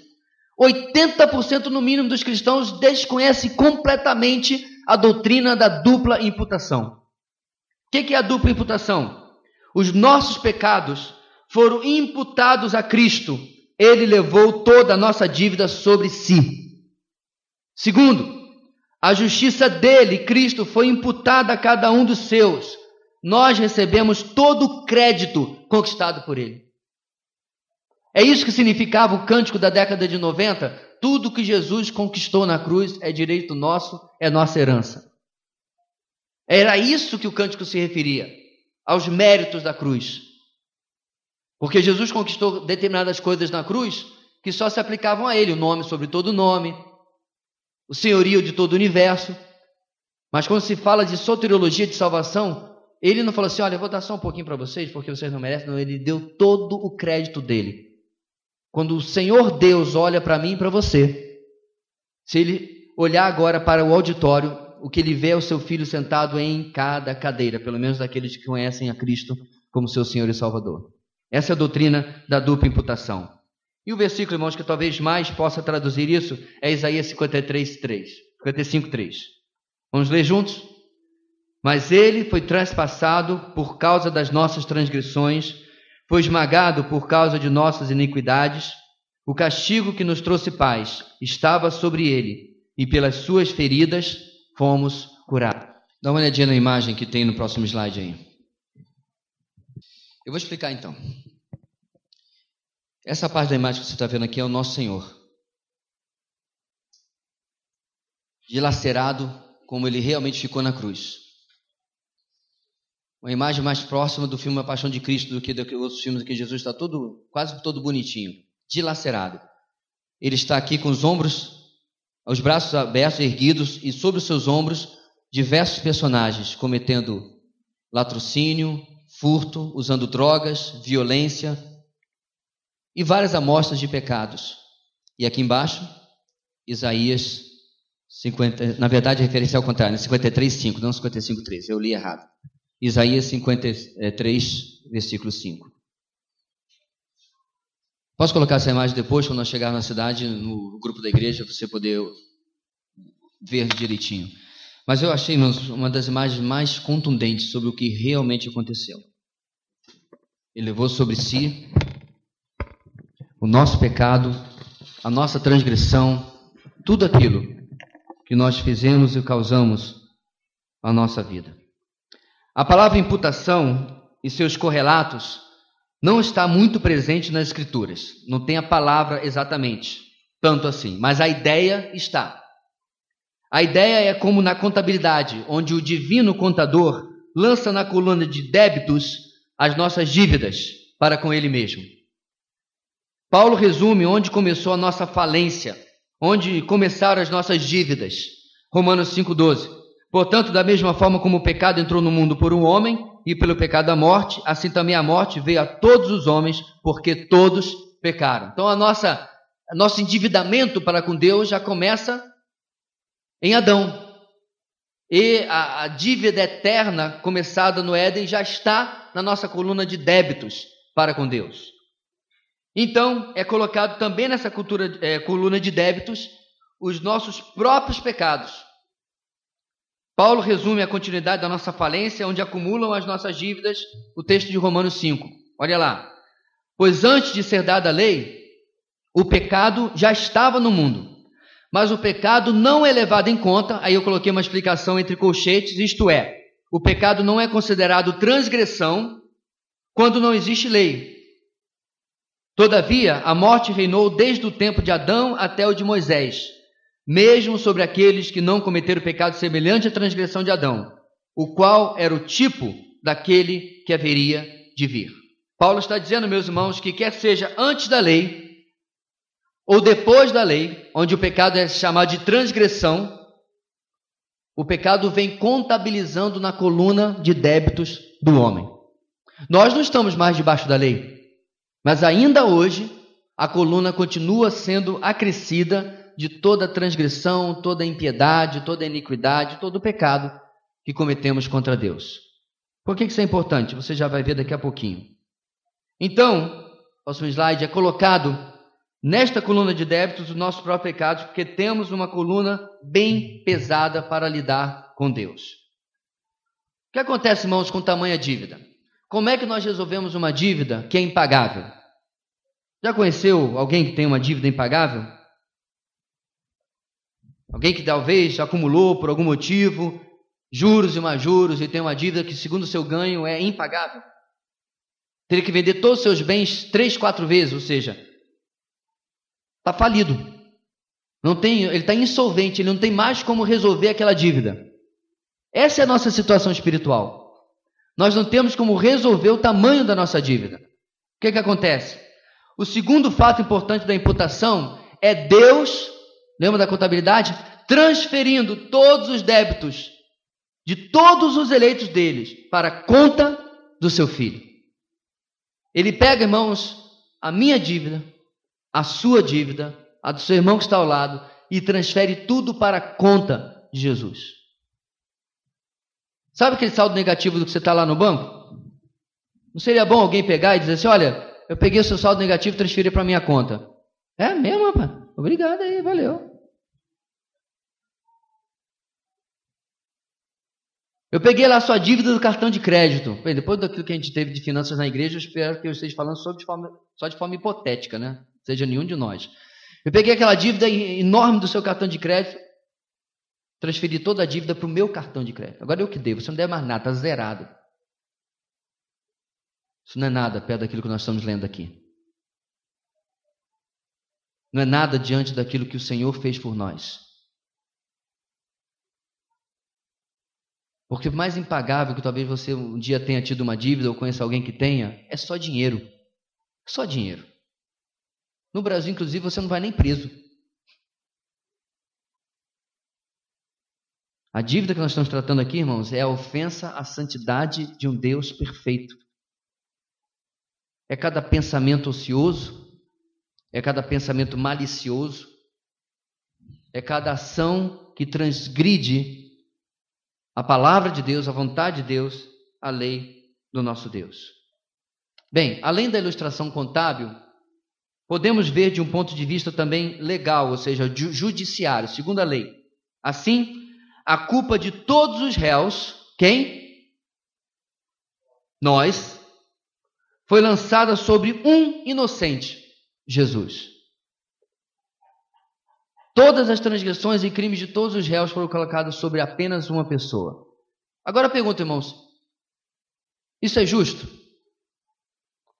80% no mínimo dos cristãos desconhecem completamente a doutrina da dupla imputação. O que é a dupla imputação? Os nossos pecados foram imputados a Cristo. Ele levou toda a nossa dívida sobre si. Segundo, a justiça dele, Cristo, foi imputada a cada um dos seus. Nós recebemos todo o crédito conquistado por ele. É isso que significava o cântico da década de 90. Tudo que Jesus conquistou na cruz é direito nosso, é nossa herança. Era isso que o cântico se referia, aos méritos da cruz. Porque Jesus conquistou determinadas coisas na cruz que só se aplicavam a ele, o nome sobre todo nome, o senhorio de todo o universo. Mas quando se fala de soteriologia, de salvação, ele não falou assim, olha, eu vou dar só um pouquinho para vocês, porque vocês não merecem. Não, ele deu todo o crédito dele. Quando o Senhor Deus olha para mim e para você, se ele olhar agora para o auditório, o que ele vê é o seu filho sentado em cada cadeira, pelo menos daqueles que conhecem a Cristo como seu Senhor e Salvador. Essa é a doutrina da dupla imputação. E o versículo, irmãos, que talvez mais possa traduzir isso é Isaías 55:3. Vamos ler juntos? Mas ele foi transpassado por causa das nossas transgressões, foi esmagado por causa de nossas iniquidades. O castigo que nos trouxe paz estava sobre ele, e pelas suas feridas fomos curados. Dá uma olhadinha na imagem que tem no próximo slide aí. Eu vou explicar então. Essa parte da imagem que você está vendo aqui é o nosso Senhor. Dilacerado como ele realmente ficou na cruz. Uma imagem mais próxima do filme A Paixão de Cristo do que outros filmes que Jesus está quase todo bonitinho, dilacerado. Ele está aqui com os braços abertos, erguidos, e sobre os seus ombros, diversos personagens cometendo latrocínio, furto, usando drogas, violência e várias amostras de pecados. E aqui embaixo, Isaías 50, na verdade a referência é ao contrário, 53:5, não 55:3, eu li errado. Isaías 53, versículo 5. Posso colocar essa imagem depois, quando nós chegarmos na cidade, no grupo da igreja, você poder ver direitinho. Mas eu achei uma das imagens mais contundentes sobre o que realmente aconteceu. Ele levou sobre si o nosso pecado, a nossa transgressão, tudo aquilo que nós fizemos e causamos à nossa vida. A palavra imputação e seus correlatos não está muito presente nas Escrituras. Não tem a palavra exatamente, tanto assim, mas a ideia está. A ideia é como na contabilidade, onde o divino contador lança na coluna de débitos as nossas dívidas para com ele mesmo. Paulo resume onde começou a nossa falência, onde começaram as nossas dívidas. Romanos 5:12. Portanto, da mesma forma como o pecado entrou no mundo por um homem, e pelo pecado a morte, assim também a morte veio a todos os homens, porque todos pecaram. Então a nossa nosso endividamento para com Deus já começa em Adão. E a dívida eterna começada no Éden já está na nossa coluna de débitos para com Deus. Então, é colocado também nessa coluna de débitos os nossos próprios pecados. Paulo resume a continuidade da nossa falência, onde acumulam as nossas dívidas, o texto de Romanos 5. Olha lá. Pois antes de ser dada a lei, o pecado já estava no mundo, mas o pecado não é levado em conta. Aí eu coloquei uma explicação entre colchetes, isto é, o pecado não é considerado transgressão quando não existe lei. Todavia, a morte reinou desde o tempo de Adão até o de Moisés, mesmo sobre aqueles que não cometeram pecado semelhante à transgressão de Adão, o qual era o tipo daquele que haveria de vir. Paulo está dizendo, meus irmãos, que quer seja antes da lei ou depois da lei, onde o pecado é chamado de transgressão, o pecado vem contabilizando na coluna de débitos do homem. Nós não estamos mais debaixo da lei, mas ainda hoje a coluna continua sendo acrescida de toda transgressão, toda impiedade, toda iniquidade, todo o pecado que cometemos contra Deus. Por que isso é importante? Você já vai ver daqui a pouquinho. Então, próximo slide, é colocado nesta coluna de débitos os nossos próprios pecados, porque temos uma coluna bem pesada para lidar com Deus. O que acontece, irmãos, com tamanha dívida? Como é que nós resolvemos uma dívida que é impagável? Já conheceu alguém que tem uma dívida impagável? Alguém que talvez acumulou por algum motivo juros e mais juros e tem uma dívida que, segundo o seu ganho, é impagável? Teria que vender todos os seus bens 3, 4 vezes, ou seja, está falido. Ele está insolvente, ele não tem mais como resolver aquela dívida. Essa é a nossa situação espiritual. Nós não temos como resolver o tamanho da nossa dívida. O que acontece? O segundo fato importante da imputação é Deus, lembra da contabilidade? Transferindo todos os débitos de todos os eleitos deles para a conta do seu filho. Ele pega, irmãos, a minha dívida, a sua dívida, a do seu irmão que está ao lado, e transfere tudo para a conta de Jesus. Sabe aquele saldo negativo do que você está lá no banco? Não seria bom alguém pegar e dizer assim, olha, eu peguei o seu saldo negativo e transferi para a minha conta. É mesmo, rapaz? Obrigado aí, valeu. Eu peguei lá a sua dívida do cartão de crédito. Bem, depois daquilo que a gente teve de finanças na igreja, eu espero que eu esteja falando só de forma hipotética, né? Seja nenhum de nós. Eu peguei aquela dívida enorme do seu cartão de crédito, transferi toda a dívida para o meu cartão de crédito. Agora eu que devo, você não deve mais nada, está zerado. Isso não é nada perto daquilo que nós estamos lendo aqui. Não é nada diante daquilo que o Senhor fez por nós. Porque o mais impagável que talvez você um dia tenha tido uma dívida ou conheça alguém que tenha, é só dinheiro. Só dinheiro. No Brasil, inclusive, você não vai nem preso. A dívida que nós estamos tratando aqui, irmãos, é a ofensa à santidade de um Deus perfeito. É cada pensamento ocioso, é cada pensamento malicioso, é cada ação que transgride a palavra de Deus, a vontade de Deus, a lei do nosso Deus. Bem, além da ilustração contábil, podemos ver de um ponto de vista também legal, ou seja, judiciário, segundo a lei. Assim, a culpa de todos os réus, quem? Nós, foi lançada sobre um inocente, Jesus. Todas as transgressões e crimes de todos os réus foram colocados sobre apenas uma pessoa. Agora pergunta, irmãos, isso é justo?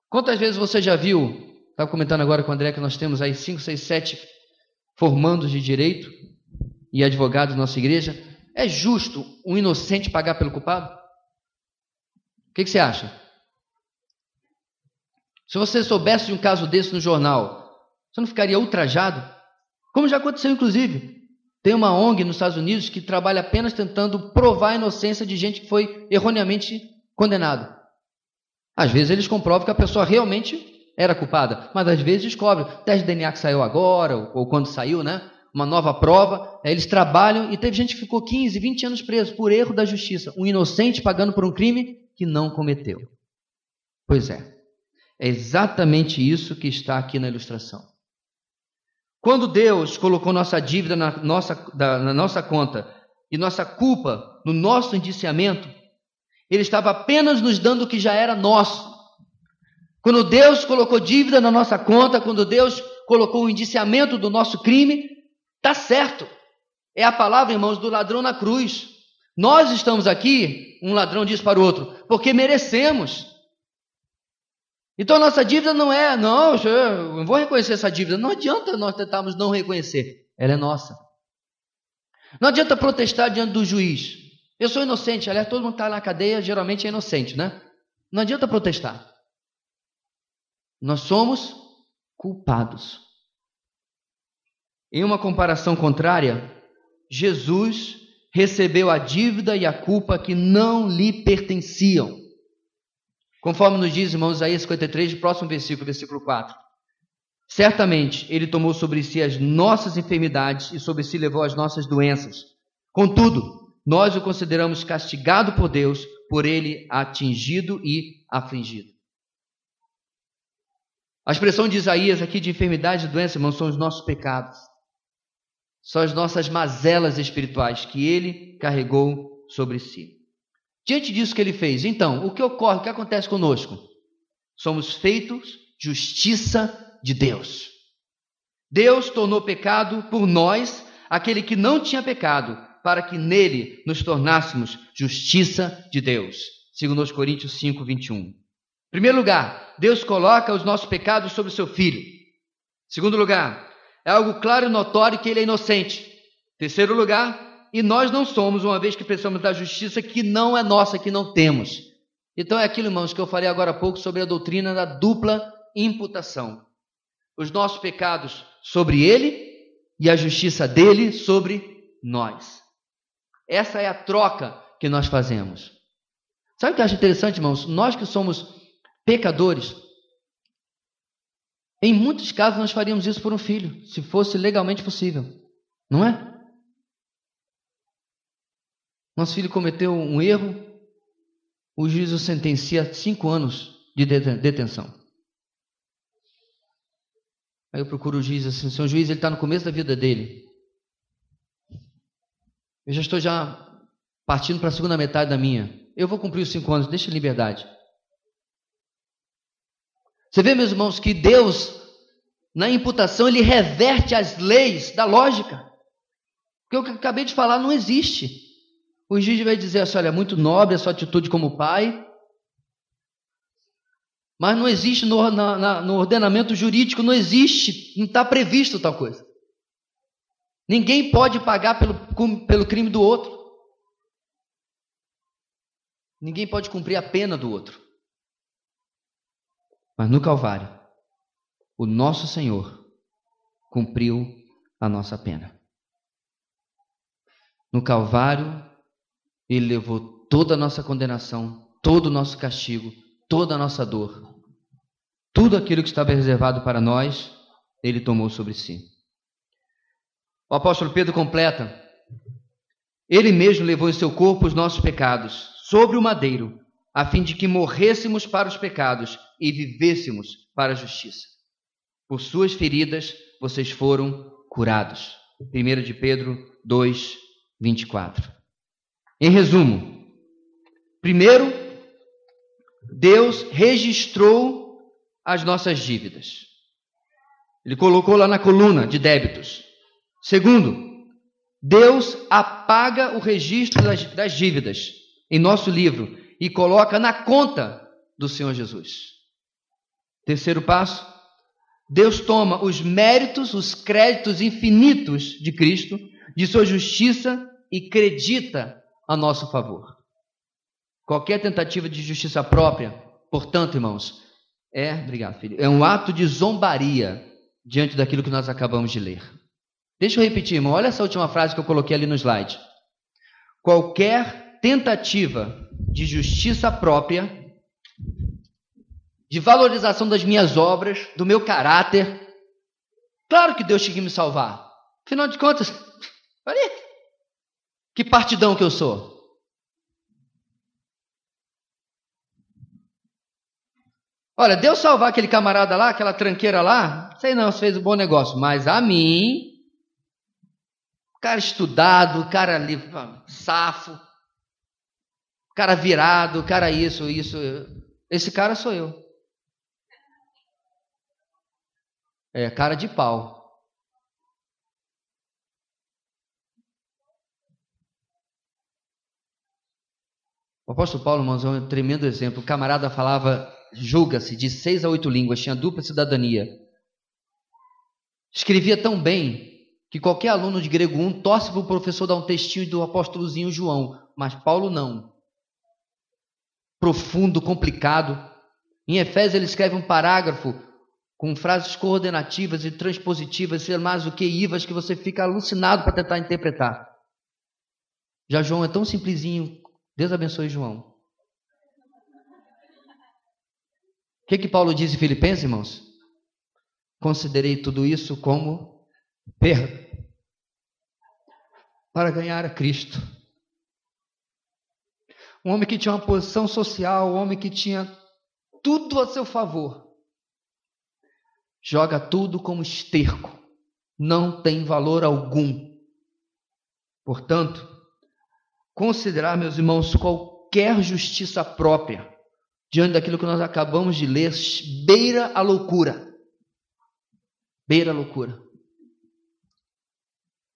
Quantas vezes você já viu, estava comentando agora com o André que nós temos aí 5, 6, 7 formandos de direito e advogados da nossa igreja. É justo um inocente pagar pelo culpado? O que você acha? Se você soubesse de um caso desse no jornal, você não ficaria ultrajado? Como já aconteceu, inclusive. Tem uma ONG nos Estados Unidos que trabalha apenas tentando provar a inocência de gente que foi erroneamente condenado. Às vezes eles comprovam que a pessoa realmente era culpada, mas às vezes descobre, o teste de DNA que saiu agora, ou quando saiu, né? Uma nova prova, eles trabalham, e teve gente que ficou 15, 20 anos preso por erro da justiça, um inocente pagando por um crime que não cometeu. Pois é exatamente isso que está aqui na ilustração. Quando Deus colocou nossa dívida na nossa conta e nossa culpa no nosso indiciamento, Ele estava apenas nos dando o que já era nosso. Quando Deus colocou dívida na nossa conta, quando Deus colocou o indiciamento do nosso crime, está certo. É a palavra, irmãos, do ladrão na cruz. Nós estamos aqui, um ladrão diz para o outro, porque merecemos. Então a nossa dívida não é, não, eu vou reconhecer essa dívida. Não adianta nós tentarmos não reconhecer, ela é nossa. Não adianta protestar diante do juiz. Eu sou inocente, aliás, todo mundo que está na cadeia geralmente é inocente, né? Não adianta protestar. Nós somos culpados. Em uma comparação contrária, Jesus recebeu a dívida e a culpa que não lhe pertenciam. Conforme nos diz, irmãos, Isaías 53, próximo versículo, versículo 4. Certamente, Ele tomou sobre si as nossas enfermidades e sobre si levou as nossas doenças. Contudo, nós o consideramos castigado por Deus, por Ele atingido e afligido. A expressão de Isaías aqui de enfermidade e doença, irmãos, são os nossos pecados. São as nossas mazelas espirituais que Ele carregou sobre si. Diante disso que Ele fez, então, o que ocorre, o que acontece conosco? Somos feitos justiça de Deus. Deus tornou pecado por nós, aquele que não tinha pecado, para que nele nos tornássemos justiça de Deus. 2 Coríntios 5, 21. Em primeiro lugar, Deus coloca os nossos pecados sobre o seu Filho. Em segundo lugar, é algo claro e notório que Ele é inocente. Em terceiro lugar, e nós não somos, uma vez que precisamos da justiça que não é nossa, que não temos. Então é aquilo, irmãos, que eu falei agora há pouco sobre a doutrina da dupla imputação. Os nossos pecados sobre Ele e a justiça dele sobre nós. Essa é a troca que nós fazemos. Sabe o que eu acho interessante, irmãos? Nós que somos pecadores, em muitos casos nós faríamos isso por um filho, se fosse legalmente possível, não é? Nosso filho cometeu um erro, o juiz o sentencia a 5 anos de detenção. Aí eu procuro o juiz assim, senhor juiz, ele está no começo da vida dele. Eu já estou partindo para a segunda metade da minha. Eu vou cumprir os 5 anos, deixa em liberdade. Você vê, meus irmãos, que Deus, na imputação, Ele reverte as leis da lógica. Porque o que eu acabei de falar não existe. O juiz vai dizer assim, olha, é muito nobre a sua atitude como pai, mas não existe no ordenamento jurídico, não existe, não está previsto tal coisa. Ninguém pode pagar pelo crime do outro. Ninguém pode cumprir a pena do outro. Mas no Calvário, o nosso Senhor cumpriu a nossa pena. No Calvário, Ele levou toda a nossa condenação, todo o nosso castigo, toda a nossa dor. Tudo aquilo que estava reservado para nós, Ele tomou sobre si. O apóstolo Pedro completa: Ele mesmo levou em seu corpo os nossos pecados sobre o madeiro, a fim de que morrêssemos para os pecados e vivêssemos para a justiça. Por suas feridas vocês foram curados. 1 de Pedro 2, 24. Em resumo, primeiro, Deus registrou as nossas dívidas. Ele colocou lá na coluna de débitos. Segundo, Deus apaga o registro das dívidas em nosso livro e coloca na conta do Senhor Jesus. Terceiro passo, Deus toma os méritos, os créditos infinitos de Cristo, de sua justiça e credita a nosso favor. Qualquer tentativa de justiça própria, portanto, irmãos, obrigado, filho, é um ato de zombaria diante daquilo que nós acabamos de ler. Deixa eu repetir, irmão, olha essa última frase que eu coloquei ali no slide. Qualquer tentativa de justiça própria, de valorização das minhas obras, do meu caráter. Claro que Deus tinha que me salvar. Afinal de contas, olha, que partidão que eu sou. Olha, Deus salvar aquele camarada lá, aquela tranqueira lá, sei não, você fez um bom negócio, mas a mim, cara estudado, cara ali, safo, cara virado, cara isso, esse cara sou eu. É, cara de pau. O apóstolo Paulo, irmãos, é um tremendo exemplo. O camarada falava, julga-se, de 6 a 8 línguas, tinha dupla cidadania. Escrevia tão bem que qualquer aluno de grego 1 torce para o professor dar um textinho do apóstolozinho João, mas Paulo não. Profundo, complicado. Em Efésios ele escreve um parágrafo com frases coordenativas e transpositivas, ser mais do que ivas, que você fica alucinado para tentar interpretar. Já João é tão simplesinho. Deus abençoe João. O que Paulo diz em Filipenses, irmãos? Considerei tudo isso como perda para ganhar a Cristo. Um homem que tinha uma posição social, um homem que tinha tudo a seu favor, joga tudo como esterco, não tem valor algum. Portanto, considerar, meus irmãos, qualquer justiça própria, diante daquilo que nós acabamos de ler, beira a loucura. Beira a loucura.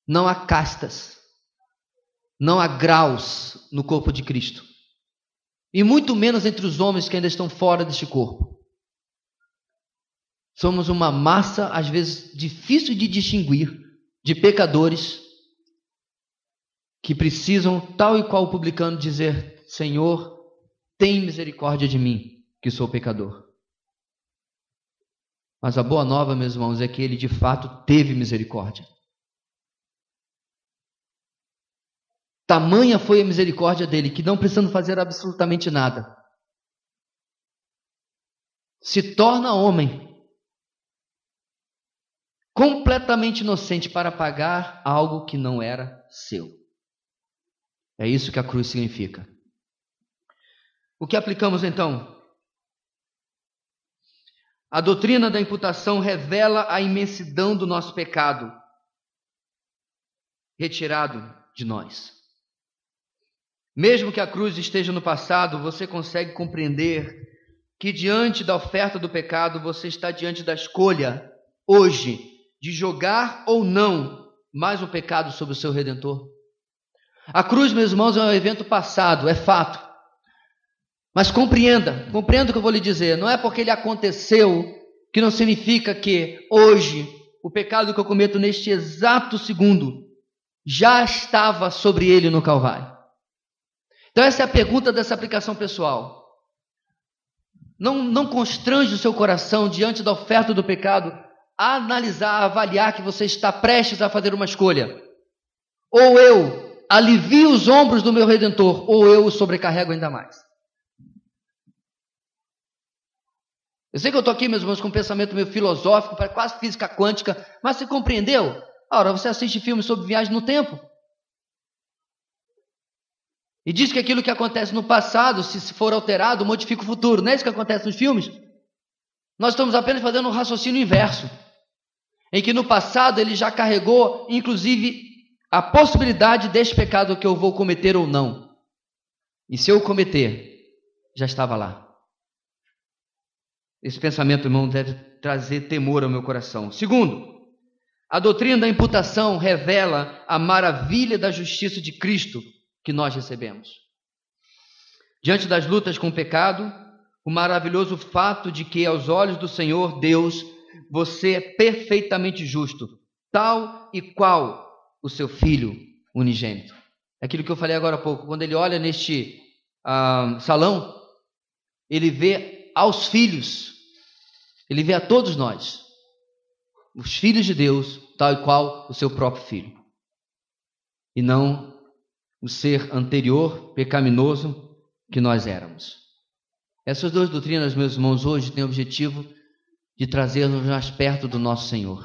Não há castas, não há graus no corpo de Cristo. E muito menos entre os homens que ainda estão fora deste corpo. Somos uma massa, às vezes, difícil de distinguir, de pecadores que precisam, tal e qual o publicano, dizer: Senhor, tem misericórdia de mim, que sou pecador. Mas a boa nova, meus irmãos, é que ele de fato teve misericórdia. Tamanha foi a misericórdia dele, que não precisando fazer absolutamente nada, se torna homem, completamente inocente, para pagar algo que não era seu. É isso que a cruz significa. O que aplicamos então? A doutrina da imputação revela a imensidão do nosso pecado, retirado de nós. Mesmo que a cruz esteja no passado, você consegue compreender que diante da oferta do pecado, você está diante da escolha, hoje, de jogar ou não mais um pecado sobre o seu Redentor. A cruz, meus irmãos, é um evento passado, é fato. Mas compreenda o que eu vou lhe dizer. Não é porque ele aconteceu que não significa que hoje o pecado que eu cometo neste exato segundo já estava sobre ele no Calvário. Então essa é a pergunta dessa aplicação pessoal. Não constrange o seu coração diante da oferta do pecado a analisar, a avaliar que você está prestes a fazer uma escolha. Ou eu alivio os ombros do meu Redentor, ou eu o sobrecarrego ainda mais. Eu sei que eu estou aqui, meus irmãos, com um pensamento meio filosófico, para quase física quântica, mas você compreendeu? Ora, você assiste filmes sobre viagem no tempo e diz que aquilo que acontece no passado, se for alterado, modifica o futuro. Não é isso que acontece nos filmes? Nós estamos apenas fazendo um raciocínio inverso, em que no passado ele já carregou, inclusive, a possibilidade deste pecado que eu vou cometer ou não. E se eu cometer, já estava lá. Esse pensamento, irmão, deve trazer temor ao meu coração. Segundo, a doutrina da imputação revela a maravilha da justiça de Cristo que nós recebemos. Diante das lutas com o pecado, o maravilhoso fato de que aos olhos do Senhor Deus, você é perfeitamente justo, tal e qual o seu Filho unigênito. É aquilo que eu falei agora há pouco. Quando ele olha neste salão, ele vê aos filhos, ele vê a todos nós, os filhos de Deus, tal e qual o seu próprio Filho, e não o ser anterior, pecaminoso, que nós éramos. Essas duas doutrinas, meus irmãos, hoje têm o objetivo de trazer-nos mais perto do nosso Senhor.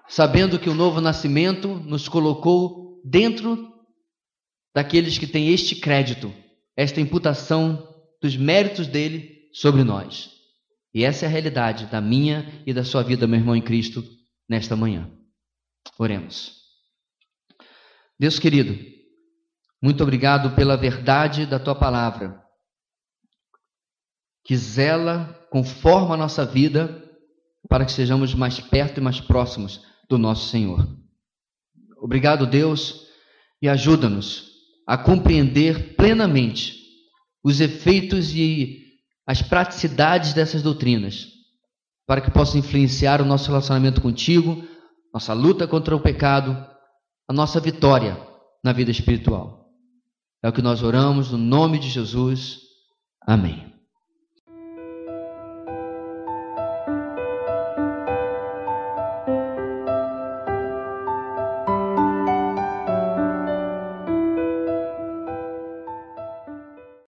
Sabendo que o novo nascimento nos colocou dentro daqueles que têm este crédito, esta imputação dos méritos dele sobre nós. E essa é a realidade da minha e da sua vida, meu irmão em Cristo, nesta manhã. Oremos. Deus querido, muito obrigado pela verdade da tua palavra, que zela, conforma a nossa vida, para que sejamos mais perto e mais próximos do nosso Senhor. Obrigado, Deus, e ajuda-nos a compreender plenamente os efeitos e as praticidades dessas doutrinas, para que possam influenciar o nosso relacionamento contigo, nossa luta contra o pecado, a nossa vitória na vida espiritual. É o que nós oramos no nome de Jesus. Amém.